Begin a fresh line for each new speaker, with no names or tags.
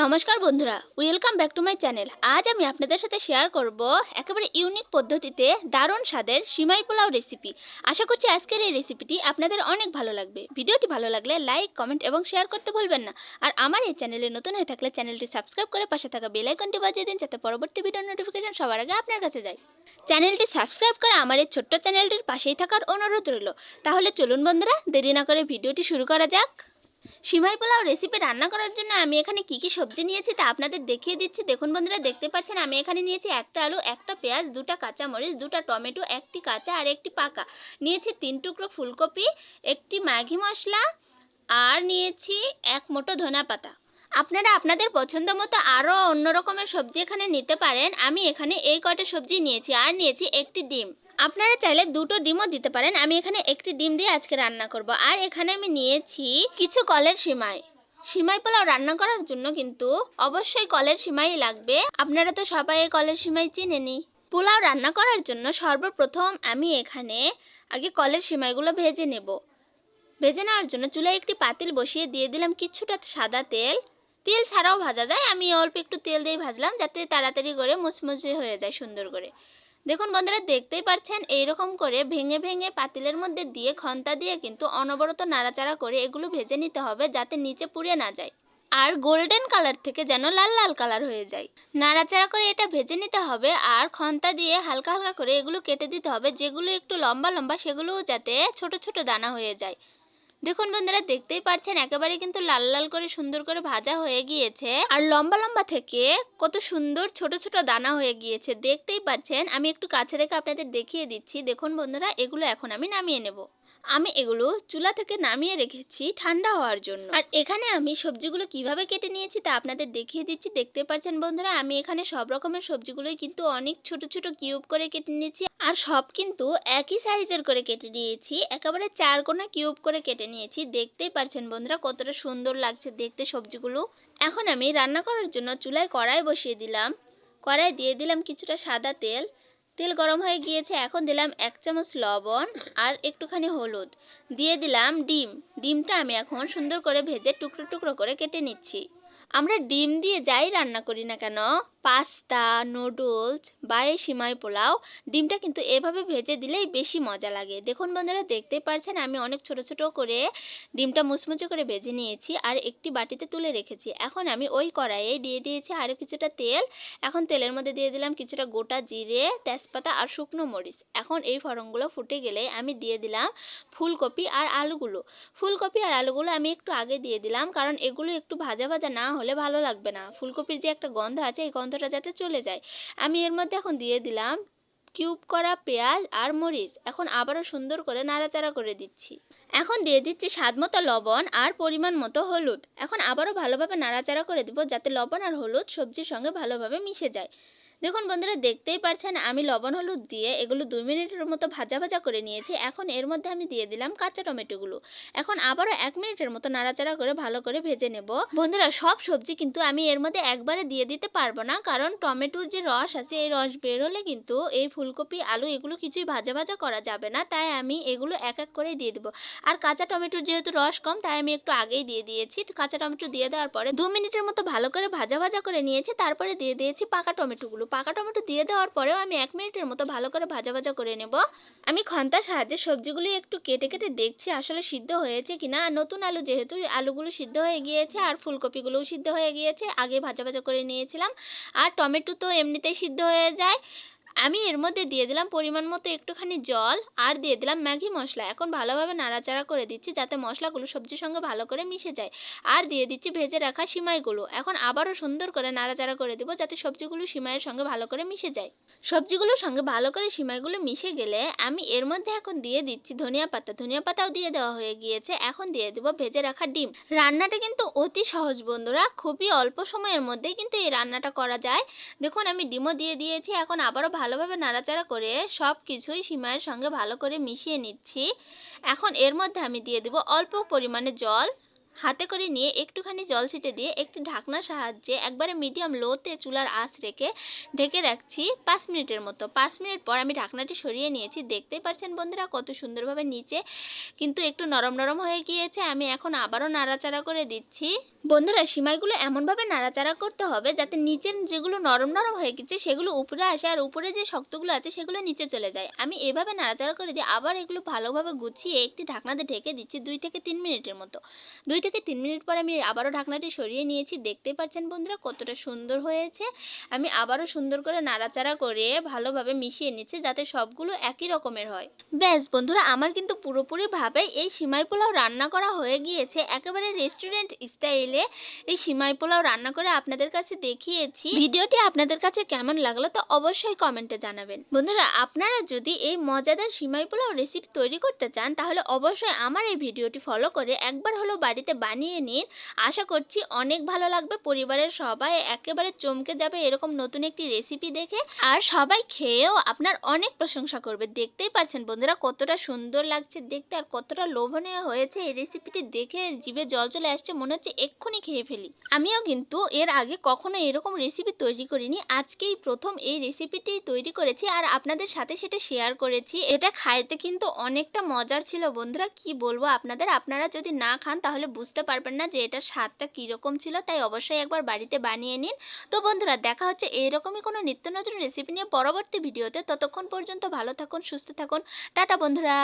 নমস্কার বন্ধুরা, welcome back to my channel. আজ আমি আপনাদের সাথে শেয়ার করব একেবারে ইউনিক পদ্ধতিতে দারুণ স্বাদের সিমাই পোলাও রেসিপি। আশা করছি আজকের এই রেসিপিটি আপনাদের অনেক ভালো লাগবে। ভিডিওটি ভালো লাগলে লাইক, কমেন্ট এবং শেয়ার করতে ভুলবেন না। আর আমার এই চ্যানেলে নতুন হয়ে থাকলে চ্যানেলটি সাবস্ক্রাইব করে পাশে থাকা বেল আইকনটি বাজিয়ে দিন, যাতে পরবর্তী ভিডিওর নোটিফিকেশন সবার আগে আপনার কাছে যায়। চ্যানেলটি সাবস্ক্রাইব করে আমার এই ছোট্ট চ্যানেলটির পাশেই থাকার অনুরোধ রইল। তাহলে চলুন বন্ধুরা, দেরি না করে ভিডিওটি শুরু করা যাক। সিমাই পোলাও রেসিপি রান্না করার জন্য আমি এখানে কি সবজি নিয়েছি তা আপনাদের দেখিয়ে দিচ্ছি। দেখুন বন্ধুরা, দেখতে পাচ্ছেন আমি এখানে নিয়েছি একটা আলু, একটা পেঁয়াজ, দুটা কাঁচামরিচ, দুটা টমেটো, একটি কাঁচা আর একটি পাকা, নিয়েছি 3 টুকরো ফুলকপি, একটি ম্যাগি মশলা আর নিয়েছি 1 মুঠো ধনিয়া পাতা। আপনারা আপনাদের পছন্দ মতো আরও অন্য রকমের সবজি এখানে নিতে পারেন। আমি এখানে এই কয়টা সবজি নিয়েছি আর নিয়েছি একটি ডিম। আপনারা চাইলে দুটো ডিমও দিতে পারেন। আমি এখানে একটি ডিম দিয়ে আজকে রান্না করব। আর এখানে আমি নিয়েছি কিছু কলের সিমাই। সিমাই পোলাও রান্না করার জন্য কিন্তু অবশ্যই কলের সিমাই লাগবে। আপনারা তো সবাই এই কলের সিমাই চিনেনি। পোলাও রান্না করার জন্য সর্বপ্রথম আমি এখানে আগে কলের সিমাইগুলো ভেজে নেব। ভেজে নেওয়ার জন্য চুলায় একটি পাতিল বসিয়ে দিয়ে দিলাম কিছুটা সাদা তেল। তেল ছাড়াও ভাজা যায়, আমি অল্প একটু তেল দিয়ে ভাজলাম যাতে তাড়াতাড়ি করে মুচমুচে হয়ে যায় সুন্দর করে। দেখুন বন্ধুরা, দেখতেই পাচ্ছেন এইরকম করে ভেঙে ভেঙে পাতিলের মধ্যে দিয়ে খন্তা দিয়ে কিন্তু অনবরত নাড়াচাড়া করে এগুলো ভেজে নিতে হবে, যাতে নিচে পুড়ে না যায় আর গোল্ডেন কালার থেকে যেন লাল লাল কালার হয়ে যায়। নাড়াচাড়া করে এটা ভেজে নিতে হবে আর খন্তা দিয়ে হালকা হালকা করে এগুলো কেটে দিতে হবে। যেগুলো একটু লম্বা লম্বা সেগুলোও যাতে ছোট ছোট দানা হয়ে যায়। দেখুন বন্ধুরা, দেখতেই পাচ্ছেন একেবারে কিন্তু লাল লাল করে সুন্দর করে ভাজা হয়ে গিয়েছে আর লম্বা লম্বা থেকে কত সুন্দর ছোট ছোট দানা হয়ে গিয়েছে। দেখতেই পাচ্ছেন, আমি একটু কাছে থেকে আপনাদের দেখিয়ে দিচ্ছি। দেখুন বন্ধুরা, এগুলো এখন আমি নামিয়ে নেব। আমি এগুলো চুলা থেকে নামিয়ে রেখেছি ঠান্ডা হওয়ার জন্য। আর এখানে আমি সবজিগুলো কিভাবে কেটে নিয়েছি তা আপনাদের দেখিয়ে দিচ্ছি। দেখতে পাচ্ছেন বন্ধুরা, আমি এখানে সব রকমের সবজিগুলোই কিন্তু অনেক ছোট ছোট কিউব করে কেটে নিয়েছি আর সব কিন্তু একই সাইজের করে কেটে নিয়েছি। একেবারে 4 কোনা কিউব করে কেটে নিয়েছি। দেখতেই পাচ্ছেন বন্ধুরা কতটা সুন্দর লাগছে দেখতে সবজিগুলো। এখন আমি রান্না করার জন্য চুলায় কড়াই বসিয়ে দিলাম। কড়াই দিয়ে দিলাম কিছুটা সাদা তেল। তেল গরম হয়ে গিয়েছে, এখন দিলাম 1 চামচ লবণ আর একটুখানি হলুদ। দিয়ে দিলাম ডিম। ডিমটা আমি এখন সুন্দর করে ভেজে টুকরো টুকরো করে কেটে নিচ্ছি। আমরা ডিম দিয়ে যাই রান্না করি না কেন, পাস্তা, নুডলস বা এই সিমাই পোলাও, ডিমটা কিন্তু এভাবে ভেজে দিলেই বেশি মজা লাগে। দেখুন বন্ধুরা, দেখতেই পাচ্ছেন আমি অনেক ছোট ছোট করে ডিমটা মুচমুচে করে ভেজে নিয়েছি আর একটি বাটিতে তুলে রেখেছি। এখন আমি ওই কড়াইয়ে দিয়ে দিয়েছি আরও কিছুটা তেল। এখন তেলের মধ্যে দিয়ে দিলাম কিছুটা গোটা জিরে, তেজপাতা আর শুকনো মরিচ। এখন এই ফোড়নগুলো ফুটে গেলে আমি দিয়ে দিলাম ফুলকপি আর আলুগুলো। ফুলকপি আর আলুগুলো আমি একটু আগে দিয়ে দিলাম, কারণ এগুলো একটু ভাজা ভাজা না হলে ভালো লাগবে না। ফুলকপির যে একটা গন্ধ আছে, এই গন্ধটা যাতে চলে যায়। আমি এর মধ্যে এখন দিয়ে দিলাম কিউব করা পেঁয়াজ আর মরিচ। এখন আবারও সুন্দর করে নাড়াচাড়া করে দিচ্ছি। এখন দিয়ে দিচ্ছি স্বাদমতো লবণ আর পরিমাণ মতো হলুদ। এখন আবারও ভালোভাবে নাড়াচাড়া করে দিব, যাতে লবণ আর হলুদ সবজির সঙ্গে ভালোভাবে মিশে যায়। দেখুন বন্ধুরা, দেখতেই পাচ্ছেন আমি লবণ হলুদ দিয়ে এগুলো 2 মিনিটের মতো ভাজা ভাজা করে নিয়েছি। এখন এর মধ্যে আমি দিয়ে দিলাম কাঁচা টমেটোগুলো। এখন আবারও 1 মিনিটের মতো নাড়াচাড়া করে ভালো করে ভেজে নেব। বন্ধুরা, সব সবজি কিন্তু আমি এর মধ্যে একবারে দিয়ে দিতে পারবো না, কারণ টমেটোর যে রস আছে এই রস বের হলে কিন্তু এই ফুলকপি আলু এগুলো কিছুই ভাজা ভাজা করা যাবে না। তাই আমি এগুলো এক এক করে দিয়ে দেবো। আর কাঁচা টমেটোর যেহেতু রস কম, তাই আমি একটু আগেই দিয়ে দিয়েছি। কাঁচা টমেটো দিয়ে দেওয়ার পরে 2 মিনিটের মতো ভালো করে ভাজা ভাজা করে নিয়েছি। তারপরে দিয়ে দিয়েছি পাকা টমেটোগুলো। পাকা টমেটো দিয়ে দেওয়ার পরেও আমি 1 মিনিটের মতো ভালো করে ভাজা ভাজা করে নেব। আমি খন্তার সাহায্যে সবজিগুলি একটু কেটে কেটে দেখছি আসলে সিদ্ধ হয়েছে কিনা। আর নতুন আলু যেহেতু, আলুগুলো সিদ্ধ হয়ে গিয়েছে আর ফুলকপিগুলোও সিদ্ধ হয়ে গিয়েছে, আগে ভাজা ভাজা করে নিয়েছিলাম। আর টমেটো তো এমনিতেই সিদ্ধ হয়ে যায়। আমি এর মধ্যে দিয়ে দিলাম পরিমাণ মতো একটুখানি জল আর দিয়ে দিলাম ম্যাগি মশলা। এখন ভালোভাবে নাড়াচাড়া করে দিচ্ছি যাতে মশলাগুলো সবজির সঙ্গে ভালো করে মিশে যায়। আর দিয়ে দিচ্ছি ভেজে রাখা সিমাইগুলো। এখন আবারও সুন্দর করে নাড়াচাড়া করে দেবো, যাতে সবজিগুলো সিমাইয়ের সঙ্গে ভালো করে মিশে যায়। সবজিগুলোর সঙ্গে ভালো করে সিমাইগুলো মিশে গেলে আমি এর মধ্যে এখন দিয়ে দিচ্ছি ধনিয়া পাতা। ধনিয়া পাতাও দিয়ে দেওয়া হয়ে গিয়েছে। এখন দিয়ে দেবো ভেজে রাখা ডিম। রান্নাটা কিন্তু অতি সহজ বন্ধুরা, খুবই অল্প সময়ের মধ্যেই কিন্তু এই রান্নাটা করা যায়। দেখুন আমি ডিমও দিয়ে দিয়েছি। এখন আবারও ভালোভাবে নাড়াচাড়া করে সব কিছুই সিমাইয়ের সঙ্গে ভালো করে মিশিয়ে নিচ্ছি। এখন এর মধ্যে আমি দিয়ে দেব অল্প পরিমাণে জল। হাতে করে নিয়ে একটুখানি জল ছিটে দিয়ে একটি ঢাকনার সাহায্যে একবারে মিডিয়াম লোতে চুলার আঁচ রেখে ঢেকে রাখছি 5 মিনিটের মতো। 5 মিনিট পর আমি ঢাকনাটি সরিয়ে নিয়েছি। দেখতেই পাচ্ছেন বন্ধুরা কত সুন্দরভাবে নিচে কিন্তু একটু নরম নরম হয়ে গিয়েছে। আমি এখন আবারও নাড়াচাড়া করে দিচ্ছি। বন্ধুরা, সিমাইগুলো এমনভাবে নাড়াচাড়া করতে হবে যাতে নিচের যেগুলো নরম নরম হয়ে গেছে সেগুলো উপরে আসে, আর উপরে যে শক্তগুলো আছে সেগুলো নিচে চলে যায়। আমি এভাবে নাড়াচাড়া করে দিয়ে আবার এগুলো ভালোভাবে গুছিয়ে একটি ঢাকনাতে ঢেকে দিচ্ছি 2 থেকে 3 মিনিটের মতো। 2 থেকে 3 মিনিট পরে আমি আবারও ঢাকনাটি সরিয়ে নিয়েছি। দেখতেই পাচ্ছেন বন্ধুরা কতটা সুন্দর হয়েছে। আমি আবারও সুন্দর করে নাড়াচাড়া করে ভালোভাবে মিশিয়ে নিচ্ছি যাতে সবগুলো একই রকমের হয়। ব্যাস বন্ধুরা, আমার কিন্তু পুরোপুরিভাবে এই সিমাই পোলাও রান্না করা হয়ে গিয়েছে। একেবারে রেস্টুরেন্ট স্টাইলে এই সিমাই পোলাও রান্না করে আপনাদের কাছে দেখিয়েছি। ভিডিওটি আপনাদের কাছে কেমন লাগলো তো অবশ্যই কমেন্টে জানাবেন। বন্ধুরা, আপনারা যদি এই মজাদার সিমাই পোলাও রেসিপি তৈরি করতে চান তাহলে অবশ্যই আমার এই ভিডিওটি ফলো করে একবার হলেও বাড়িতে বানিয়ে নিন। আশা করছি অনেক ভালো লাগবে, পরিবারের সবাই একেবারে চমকে যাবে এরকম নতুন একটি রেসিপি দেখে, আর সবাই খেয়েও আপনার অনেক প্রশংসা করবে। দেখতেই পাচ্ছেন বন্ধুরা কতটা সুন্দর লাগছে দেখতে আর কতটা লোভনীয় হয়েছে। এই রেসিপিটি দেখে জিভে জল চলে আসছে, মনে হচ্ছে এক্ষুনি খেয়ে ফেলি। আমিও কিন্তু এর আগে কখনো এরকম রেসিপি তৈরি করিনি, আজকেই প্রথম এই রেসিপিটি তৈরি করেছি আর আপনাদের সাথে সেটা শেয়ার করেছি। এটা খাইতে কিন্তু অনেকটা মজার ছিল বন্ধুরা, কি বলবো আপনাদের। আপনারা যদি না খান তাহলে বুঝতে পারবেন না যে এটার স্বাদটা কীরকম ছিল, তাই অবশ্যই একবার বাড়িতে বানিয়ে নিন। তো বন্ধুরা, দেখা হচ্ছে এরকমই কোনো নিত্য নতুন রেসিপি নিয়ে পরবর্তী ভিডিওতে। ততক্ষণ পর্যন্ত ভালো থাকুন, সুস্থ থাকুন। টাটা বন্ধুরা।